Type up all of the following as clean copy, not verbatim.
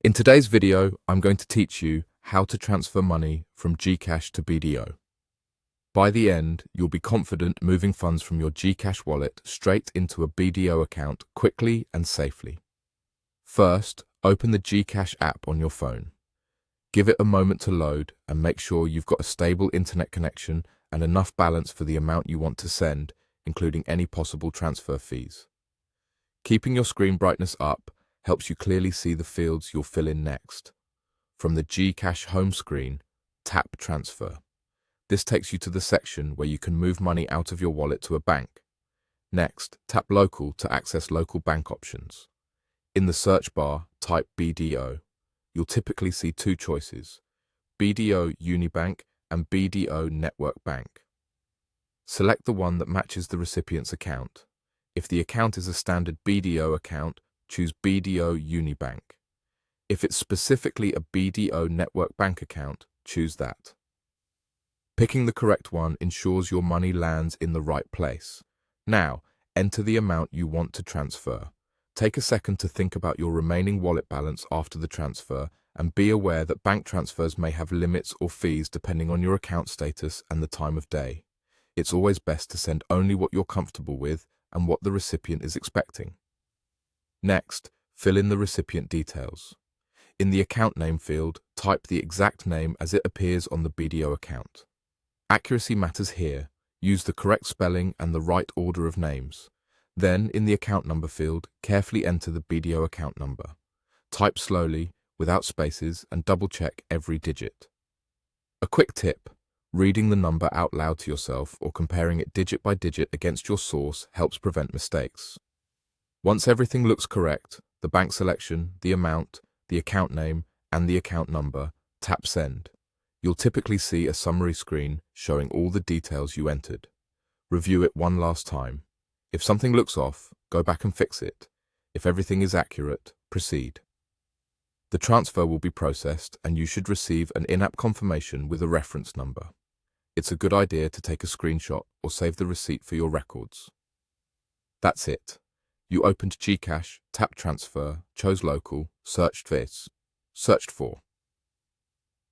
In today's video, I'm going to teach you how to transfer money from GCash to BDO. By the end, you'll be confident moving funds from your GCash wallet straight into a BDO account quickly and safely. First, open the GCash app on your phone. Give it a moment to load and make sure you've got a stable internet connection and enough balance for the amount you want to send, including any possible transfer fees. Keeping your screen brightness up helps you clearly see the fields you'll fill in next. From the GCash home screen, tap Transfer. This takes you to the section where you can move money out of your wallet to a bank. Next, tap Local to access local bank options. In the search bar, type BDO. You'll typically see two choices, BDO Unibank and BDO Network Bank. Select the one that matches the recipient's account. If the account is a standard BDO account, choose BDO Unibank. If it's specifically a BDO Network Bank account, choose that. Picking the correct one ensures your money lands in the right place. Now, enter the amount you want to transfer. Take a second to think about your remaining wallet balance after the transfer and be aware that bank transfers may have limits or fees depending on your account status and the time of day. It's always best to send only what you're comfortable with and what the recipient is expecting. Next, fill in the recipient details. In the account name field, type the exact name as it appears on the BDO account. Accuracy matters here. Use the correct spelling and the right order of names. Then, in the account number field, carefully enter the BDO account number. Type slowly, without spaces, and double-check every digit. A quick tip: reading the number out loud to yourself or comparing it digit by digit against your source helps prevent mistakes. Once everything looks correct, the bank selection, the amount, the account name, and the account number, tap Send. You'll typically see a summary screen showing all the details you entered. Review it one last time. If something looks off, go back and fix it. If everything is accurate, proceed. The transfer will be processed and you should receive an in-app confirmation with a reference number. It's a good idea to take a screenshot or save the receipt for your records. That's it. You opened GCash, tapped Transfer, chose Local, searched for,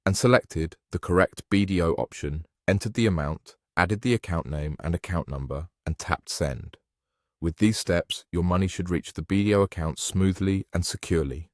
and selected the correct BDO option, entered the amount, added the account name and account number, and tapped Send. With these steps, your money should reach the BDO account smoothly and securely.